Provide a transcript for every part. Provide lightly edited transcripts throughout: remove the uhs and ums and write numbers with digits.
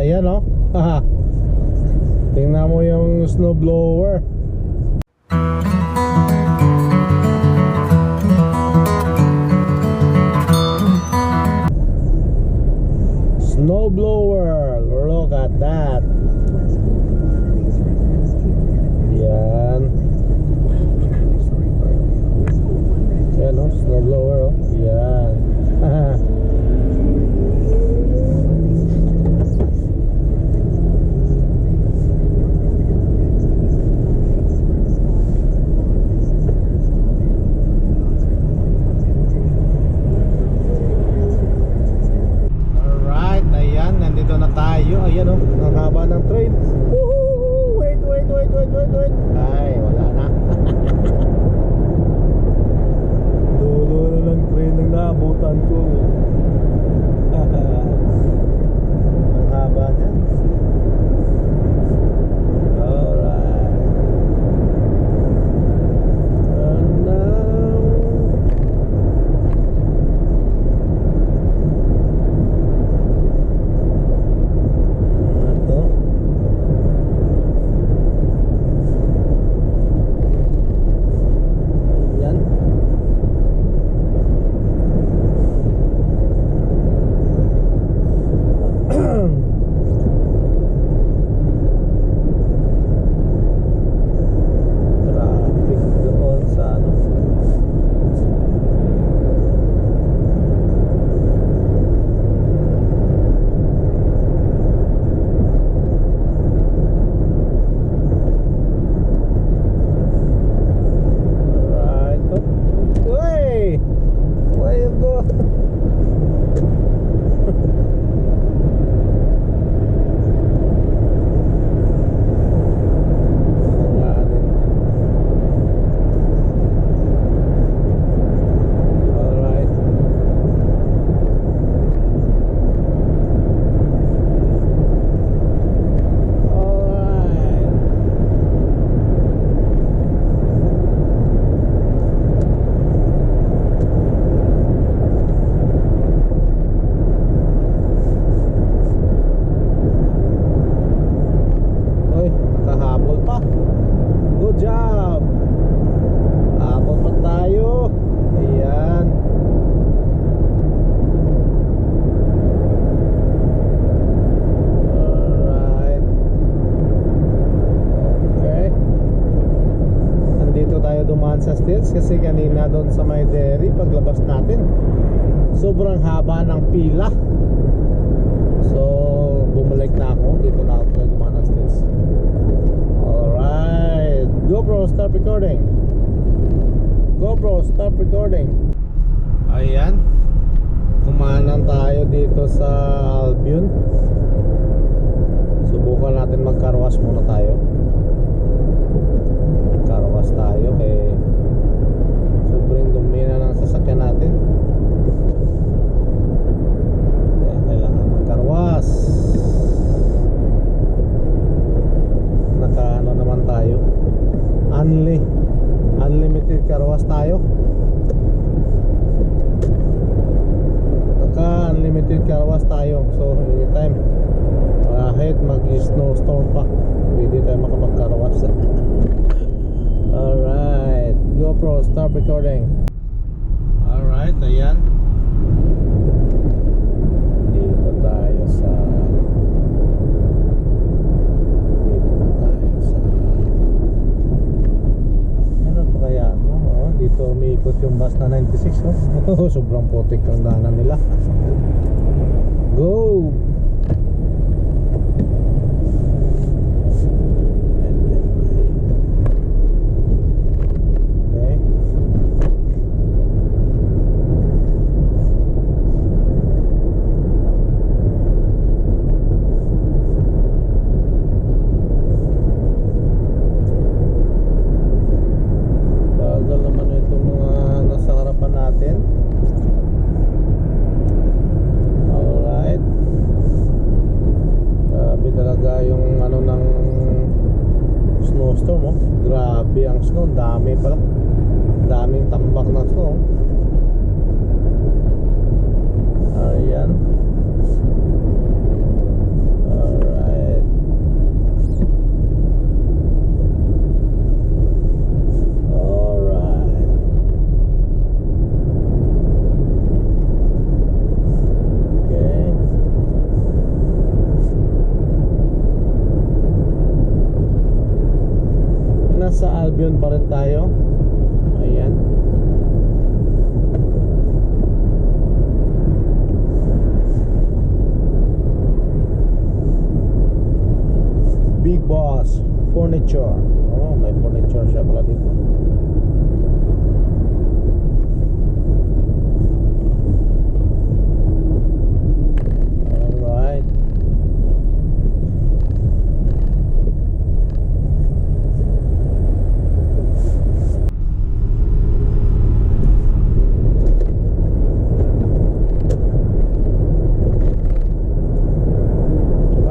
ayan oh. Tingnan mo yung snowblower. Snowblower, look at that. Yan. Yan oh, snowblower oh. Yan. Nandito na tayo. Ayan o, ang haba ng train. Woohoo! Wait. Ay, wala na. Dulo na ng train ang naabutan ko. Ang haba na. Alright. And now sa stills kasi kanina doon sa may dairy paglabas natin sobrang haba ng pila, so bumalik na ako dito na ako dumaan ng stills. Alright, GoPro stop recording. Ayan, kumanan tayo dito sa Albion. Subukan natin mag-carwash muna tayo. Carwash tayo kay sobrang dumi na ng sasakyan natin. Kaya kailangan mag-carwash. Naka ano naman tayo, unlimited carwash tayo. Naka-unlimited carwash tayo. So anytime kahit mag-snowstorm pa pwede tayo makapag-carwash. Alright, GoPro stop recording. Alright, ayan. Dito tayo sa ano pa kaya? Dito umiikot yung bus na 96 oh. Sobrang putik ang daanan nila. Go! snowstorm oh. Grabe ang snow, dami pala. Daming tambak ng snow. Ayan. Albion pa rin tayo. Ayan. Big Boss Furniture. Oh, may furniture siya pala dito. Alright.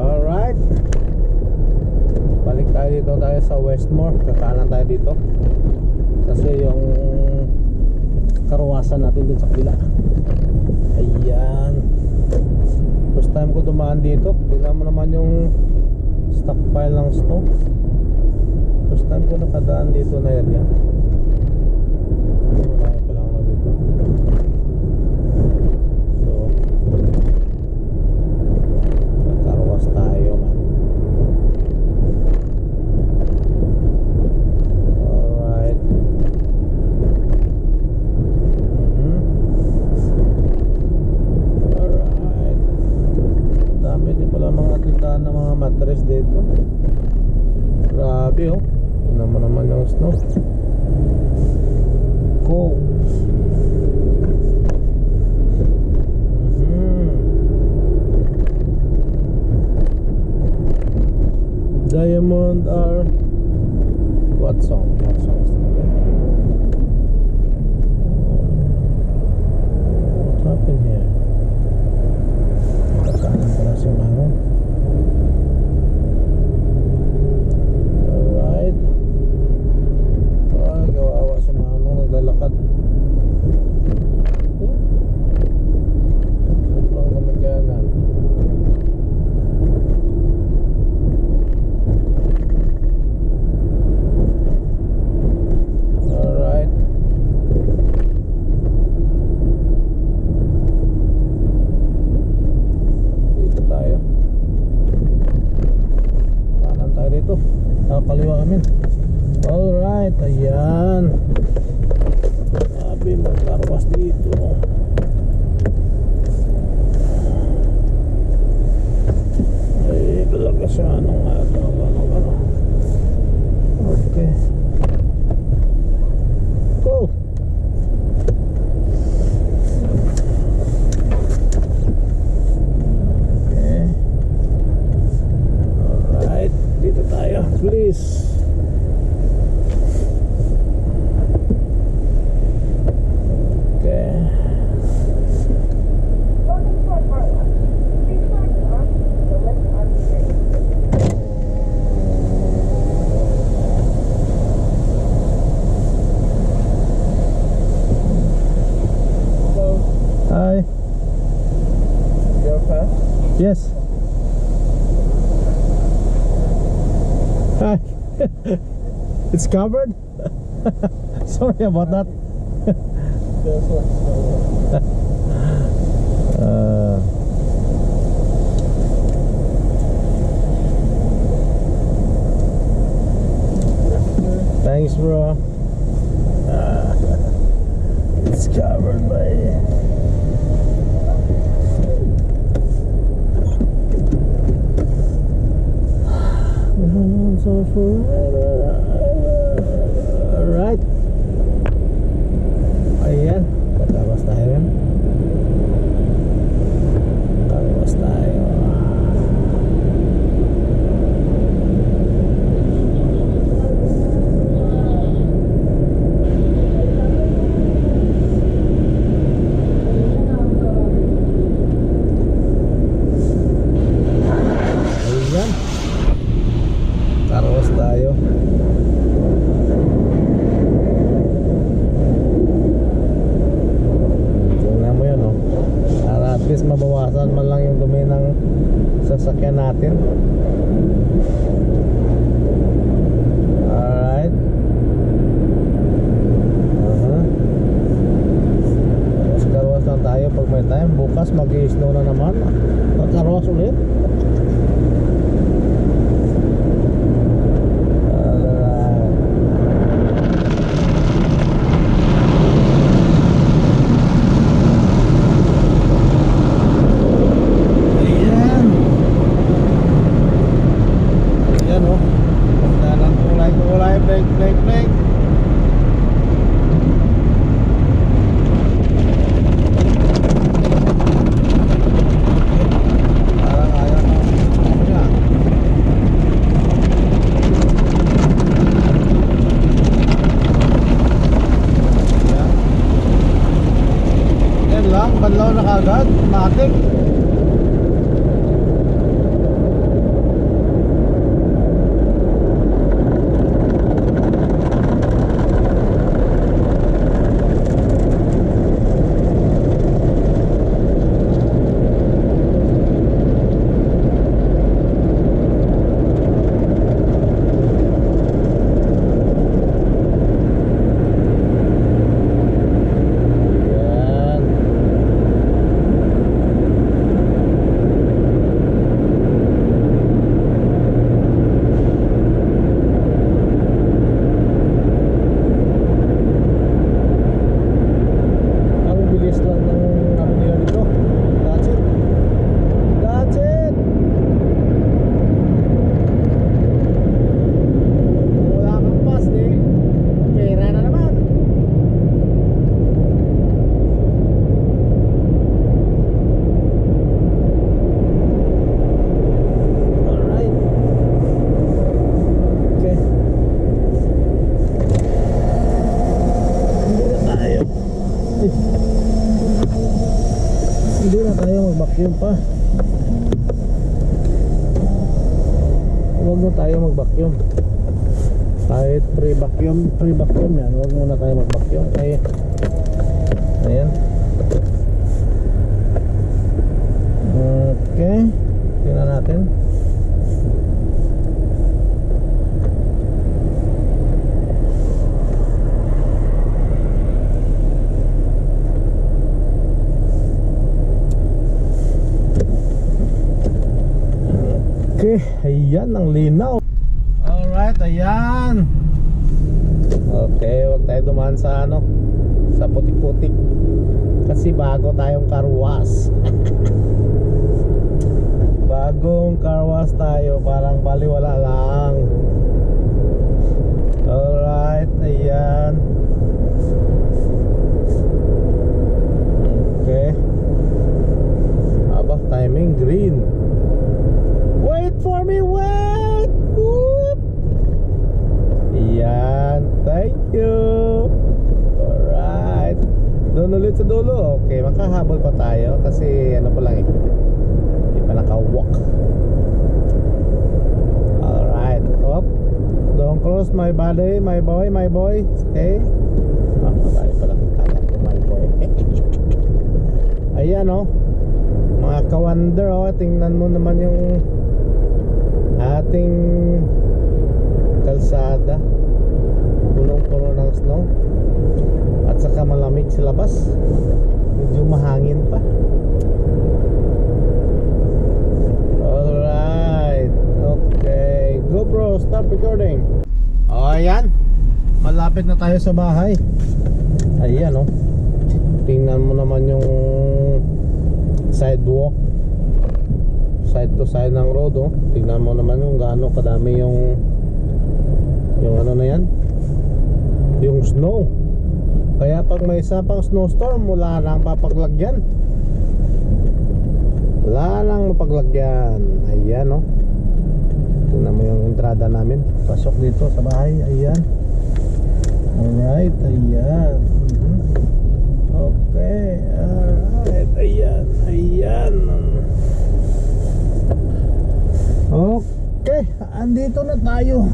Alright. Balik tayo dito, tayo sa Westmore. Kakanan tayo dito kasi yung karuwasan natin dun sa kabila. Ayan. First time ko dumaan dito. Tingnan mo naman yung stockpile ng snow. First time ko nakadaan dito na area. Marami pa lang ako dito. So kakaruwas tayo, man. Alright. Alright. Dami din pala mga tindahan ng mga mattress dito. Grabe, oh. Tignan mo naman yung snow. Cool. Diamond are what song? What song is that? What happened here? Kakanan pala si Manong. Alright. Ay, kawawa si Manong, naglalakad. Sobrang kamagyanan. Alright. Dito tayo. Kanan tayo dito. Nakakaliwa kami. Alright, ayan. Sabi magkarwas dito. Ay, talaga siya. Ano nga ito? Ano? Okay. Go! Okay. Alright, dito tayo. Please. Okay. Hi. Your car? Yes. Hi. It's covered? Sorry about that. Thanks, bro. It's covered by. So forever. Alright. Ayan. Katawas tayo. Katawas tayo. Ayan. Katawas tayo. Tingnan mo yun, oh. Para at least mabawasan man lang yung dumi ng sasakyan natin. Alright. Tapos karwas lang tayo pag may time. Bukas mag-i-snow na naman. Magkarwas ulit. Alright. Vacuum pa. Huwag na tayo mag-vacuum. Kahit pre-vacuum yan, huwag muna tayo mag-vacuum. Kaya, ayan. Okay, tingnan natin. Okay, ayan ang linaw. Alright, ayan. Okay, huwag tayo dumaan sa sa putik-putik. Kasi bago tayong karwas. Bagong karwas tayo, parang baliwala lang. Alright, ayan. Okay. Aba, timing green. Wait for me, wait! Whoop! Yan, thank you. Alright. Doon ulit sa dulo. Okay, makahabol pa tayo kasi ano pa lang eh, hindi pa naka-walk. Alright, up. Don't cross my body, my boy, my boy. Stay. Madali pa lang kala ko, my boy. Ayan oh, mga ka-wonder oh, tingnan mo naman yung ating kalsada, punong-puno ng snow at saka malamig sa labas, medyo mahangin pa. Alright, okay, GoPro, stop recording. O ayan, malapit na tayo sa bahay. Ayan o, tingnan mo naman yung sidewalk, side to side ng road oh. Tingnan mo naman yung gaano kadami yung ano na yan, yung snow. Kaya pag may isa pang snowstorm, wala nang papaglagyan, wala nang mapaglagyan. Ayan oh, tingnan mo yung entrada namin, pasok dito sa bahay. Ayan, alright, ayan. Okay, alright, ayan, ayan. Okay, andito na tayo.